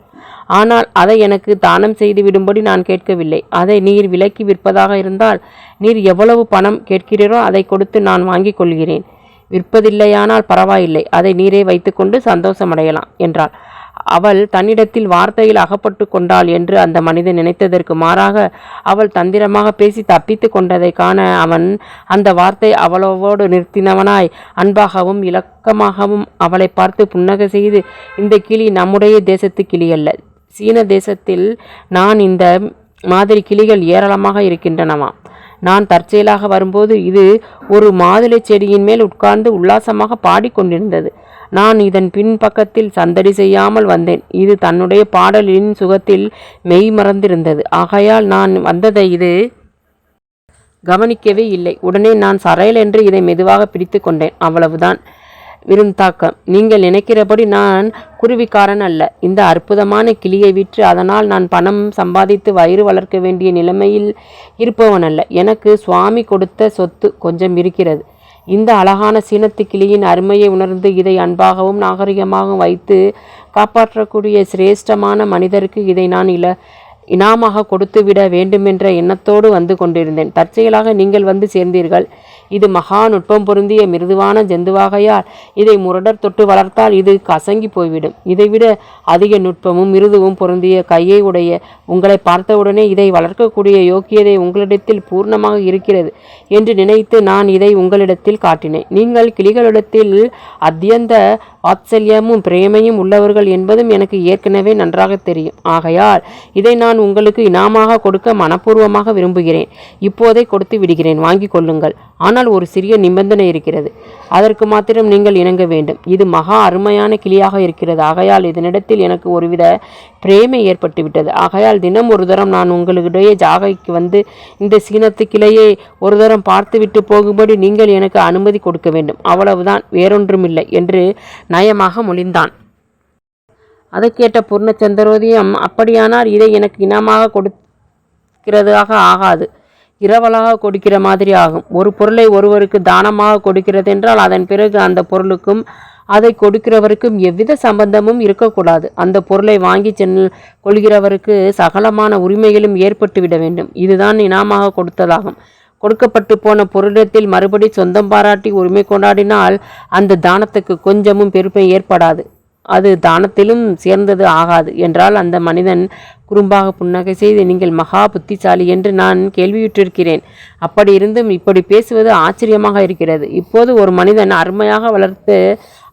ஆனால் அதை எனக்கு தானம் செய்து விடும்படி நான் கேட்கவில்லை. அதை நீர் விலைக்கு விற்பதாக இருந்தால் நீர் எவ்வளவு பணம் கேட்கிறீரோ அதை கொடுத்து நான் வாங்கி கொள்கிறேன். விற்பதில்லையானால் பரவாயில்லை, அதை நீரே வைத்துக்கொண்டு சந்தோஷமடையலாம் என்றாள். அவள் தன்னிடத்தில் வார்த்தையில் அகப்பட்டு கொண்டாள் என்று அந்த மனிதன் நினைத்ததற்கு மாறாக அவள் தந்திரமாக பேசி தப்பித்து கொண்டதை காண அவன் அந்த வார்த்தை அவளவோடு நிறுத்தினவனாய் அன்பாகவும் இலக்கமாகவும் அவளை பார்த்து புன்னகை செய்து, இந்த கிளி நம்முடைய தேசத்து கிளி அல்ல. சீன தேசத்தில் நான் இந்த மாதிரி கிளிகள் ஏராளமாக இருக்கின்றனவாம். நான் தற்செயலாக வரும்போது இது ஒரு மாதுளை செடியின் மேல் உட்கார்ந்து உல்லாசமாக பாடிக்கொண்டிருந்தது. நான் இதன் பின்பக்கத்தில் சந்தடி செய்யாமல் வந்தேன். இது தன்னுடைய பாடலின் சுகத்தில் மெய் மறந்திருந்தது. ஆகையால் நான் வந்ததை இது கவனிக்கவே இல்லை. உடனே நான் சரையல் என்று இதை மெதுவாக பிடித்து கொண்டேன். அவ்வளவுதான். விருந்தாக்கம். நீங்கள் நினைக்கிறபடி நான் குருவிக்காரன் அல்ல. இந்த அற்புதமான கிளியை விற்று அதனால் நான் பணம் சம்பாதித்து வயிறு வளர்க்க வேண்டிய நிலைமையில் இருப்பவன் அல்ல. எனக்கு சுவாமி கொடுத்த சொத்து கொஞ்சம் இருக்கிறது. இந்த அழகான சீனத்து கிளியின் அருமையை உணர்ந்து இதை அன்பாகவும் நாகரிகமாகவும் வைத்து காப்பாற்றக்கூடிய சிரேஷ்டமான மனிதருக்கு இதை நான் இனாமாக கொடுத்துவிட வேண்டுமென்ற எண்ணத்தோடு வந்து கொண்டிருந்தேன். தற்செயலாக நீங்கள் வந்து சேர்ந்தீர்கள். இது மகா நுட்பம் பொருந்திய மிருதுவான ஜந்துவாகையால் இதை முரடர் தொட்டு வளர்த்தால் இது கசங்கி போய்விடும். இதைவிட அதிக நுட்பமும் மிருதுவும் பொருந்திய கையை உடைய உங்களை பார்த்தவுடனே இதை வளர்க்கக்கூடிய யோக்கியதை உங்களிடத்தில் பூர்ணமாக இருக்கிறது என்று நினைத்து நான் இதை உங்களிடத்தில் காட்டினேன். நீங்கள் கிளிகளிடத்தில் அத்தியந்த வாத்சல்யமும் பிரேமையும் உள்ளவர்கள் என்பதும் எனக்கு ஏற்கனவே நன்றாக தெரியும். ஆகையால் இதை நான் உங்களுக்கு இனாமாக கொடுக்க மனப்பூர்வமாக விரும்புகிறேன். இப்போதே கொடுத்து விடுகிறேன், வாங்கி கொள்ளுங்கள். ஆனால் ஒரு சிறிய நிபந்தனை இருக்கிறது. அதற்கு மாத்திரம் நீங்கள் இணங்க வேண்டும். இது மகா அருமையான கிளியாக இருக்கிறது. ஆகையால் இதனிடத்தில் எனக்கு ஒருவித பிரேமை ஏற்பட்டுவிட்டது. ஆகையால் தினம் ஒரு தரம் நான் உங்களுடைய ஜாகைக்கு வந்து இந்த சீனத்து கிளையை ஒரு தரம் பார்த்துவிட்டு போகும்படி நீங்கள் எனக்கு அனுமதி கொடுக்க வேண்டும். அவ்வளவுதான், வேறொன்றுமில்லை என்று நயமாக மொழிந்தான். அதை கேட்ட பூர்ணச்சந்திரோதயம், அப்படியானால் இதை எனக்கு இனமாக கொடுக்கிறதாக ஆகாது, இரவலாக கொடுக்கிற மாதிரி ஆகும். ஒரு பொருளை ஒருவருக்கு தானமாக கொடுக்கிறது என்றால் அதன் பிறகு அந்த பொருளுக்கும் அதை கொடுக்கிறவருக்கும் எவ்வித சம்பந்தமும் இருக்கக்கூடாது. அந்த பொருளை வாங்கி கொள்கிறவருக்கு சகலமான உரிமைகளும் ஏற்பட்டுவிட வேண்டும். இதுதான் இனாமாக கொடுத்ததாகும். கொடுக்கப்பட்டு போன பொருளிடத்தில் மறுபடி சொந்தம் பாராட்டி உரிமை கொண்டாடினால் அந்த தானத்துக்கு கொஞ்சமும் பெருமை ஏற்படாது, அது தானத்திலும் சேர்ந்தது ஆகாது என்றால் அந்த மனிதன் குறும்பாக புன்னகை செய்து, நீங்கள் மகா புத்திசாலி என்று நான் கேள்வியுற்றிருக்கிறேன். அப்படி இருந்தும் இப்படி பேசுவது ஆச்சரியமாக இருக்கிறது. இப்போது ஒரு மனிதன் அருமையாக வளர்த்து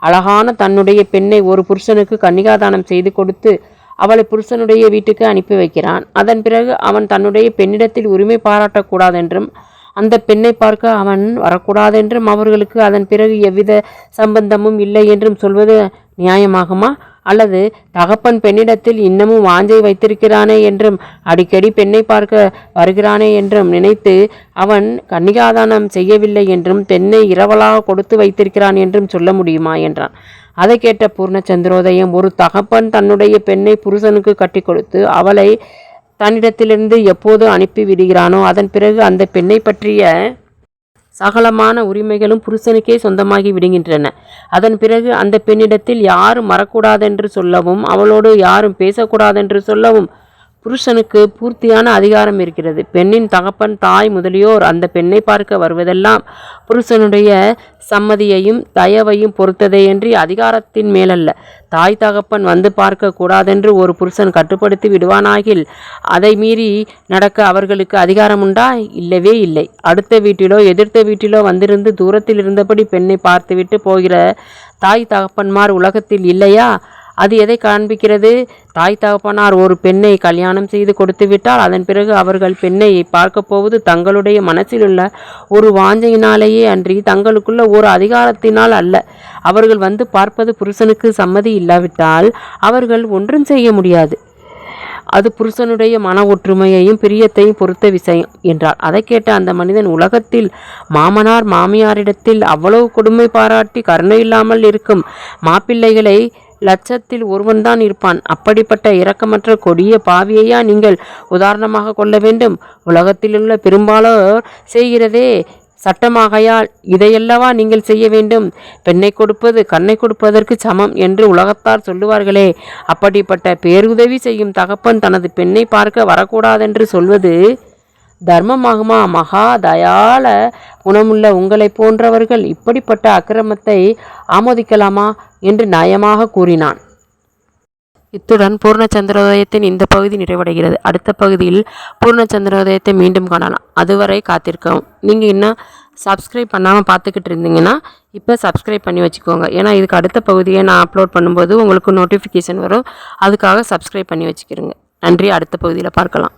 அழகான தன்னுடைய பெண்ணை ஒரு புருஷனுக்கு கன்னிகாதானம் செய்து கொடுத்து அவளை புருஷனுடைய வீட்டுக்கு அனுப்பி வைக்கிறான். அதன் பிறகு அவன் தன்னுடைய பெண்ணிடத்தில் உரிமை பாராட்டக்கூடாதென்றும் அந்த பெண்ணை பார்க்க அவன் வரக்கூடாதென்றும் அவர்களுக்கு அதன் பிறகு எவ்வித சம்பந்தமும் இல்லை என்றும் சொல்வது நியாயமாகுமா? அல்லது தகப்பன் பெண்ணிடத்தில் இன்னமும் வாஞ்சை வைத்திருக்கிறானே என்றும் அடிக்கடி பெண்ணை பார்க்க வருகிறானே என்றும் நினைத்து அவன் கன்னிகாதானம் செய்யவில்லை என்றும் பெண்ணை இரவலாக கொடுத்து வைத்திருக்கிறான் என்றும் சொல்ல முடியுமா என்றான். அதை கேட்ட பூர்ணச்சந்திரோதயம், ஒரு தகப்பன் தன்னுடைய பெண்ணை புருஷனுக்கு கட்டி கொடுத்து அவளை தன்னிடத்திலிருந்து எப்போது அனுப்பி விடுகிறானோ அதன் பிறகு அந்த பெண்ணை பற்றிய சகலமான உரிமைகளும் புருஷனுக்கே சொந்தமாகி விடுகின்றன. அதன் பிறகு அந்த பெண்ணிடத்தில் யாரும் வரக்கூடாதென்று சொல்லவும் அவளோடு யாரும் பேசக்கூடாதென்று சொல்லவும் புருஷனுக்கு பூர்த்தியான அதிகாரம் இருக்கிறது. பெண்ணின் தகப்பன், தாய் முதலியோர் அந்த பெண்ணை பார்க்க வருவதெல்லாம் புருஷனுடைய சம்மதியையும் தயவையும் பொறுத்ததேயன்றி அதிகாரத்தின் மேலல்ல. தாய் தகப்பன் வந்து பார்க்க கூடாதென்று ஒரு புருஷன் கட்டுப்படுத்தி விடுவானாகில் அதை மீறி நடக்க அவர்களுக்கு அதிகாரம் உண்டா? இல்லவே இல்லை. அடுத்த வீட்டிலோ எதிர்த்த வீட்டிலோ வந்திருந்து தூரத்தில் இருந்தபடி பெண்ணை பார்த்துவிட்டு போகிற தாய் தகப்பன்மார் உலகத்தில் இல்லையா? அது எதை காண்பிக்கிறது? தாய் தகப்பனார் ஒரு பெண்ணை கல்யாணம் செய்து கொடுத்து விட்டால் அதன் பிறகு அவர்கள் பெண்ணை பார்க்க போவது தங்களுடைய மனசில் உள்ள ஒரு வாஞ்சையினாலேயே அன்றி தங்களுக்குள்ள ஒரு அதிகாரத்தினால் அல்ல. அவர்கள் வந்து பார்ப்பது புருஷனுக்கு சம்மதி இல்லாவிட்டால் அவர்கள் ஒன்றும் செய்ய முடியாது. அது புருஷனுடைய மன ஒற்றுமையையும் பிரியத்தையும் பொறுத்த விஷயம் என்றார். அதை கேட்ட அந்த மனிதன், உலகத்தில் மாமனார் மாமியாரிடத்தில் அவ்வளவு கொடுமை பாராட்டி கருணை இல்லாமல் இருக்கும் மாப்பிள்ளைகளை லட்சத்தில் ஒருவன்தான் இருப்பான். அப்படிப்பட்ட இரக்கமற்ற கொடிய பாவியையா நீங்கள் உதாரணமாக கொள்ள வேண்டும்? உலகத்திலுள்ள பெரும்பாலோர் செய்கிறதே சட்டமாகையால் இதையல்லவா நீங்கள் செய்ய வேண்டும்? பெண்ணை கொடுப்பது கண்ணை கொடுப்பதற்கு சமம் என்று உலகத்தார் சொல்லுவார்களே, அப்படிப்பட்ட பேருதவி செய்யும் தகப்பன் தனது பெண்ணை பார்க்க வரக்கூடாதென்று சொல்வது தர்மமாகுமா? மகா தயால குணமுள்ள உங்களை போன்றவர்கள் இப்படிப்பட்ட அக்கிரமத்தை ஆமோதிக்கலாமா என்று நயமாக கூறினான். இத்துடன் பூர்ணச்சந்திரோதயத்தின் இந்த பகுதி நிறைவடைகிறது. அடுத்த பகுதியில் பூர்ணச்சந்திரோதயத்தை மீண்டும் காணலாம். அதுவரை காத்திருக்கவும். நீங்கள் இன்னும் சப்ஸ்கிரைப் பண்ணாமல் பார்த்துக்கிட்டு இருந்தீங்கன்னா இப்போ சப்ஸ்கிரைப் பண்ணி வச்சுக்கோங்க. ஏன்னா இதுக்கு அடுத்த பகுதியை நான் அப்லோட் பண்ணும்போது உங்களுக்கு நோட்டிஃபிகேஷன் வரும். அதுக்காக சப்ஸ்கிரைப் பண்ணி வச்சுக்கிறேங்க. நன்றி. அடுத்த பகுதியில் பார்க்கலாம்.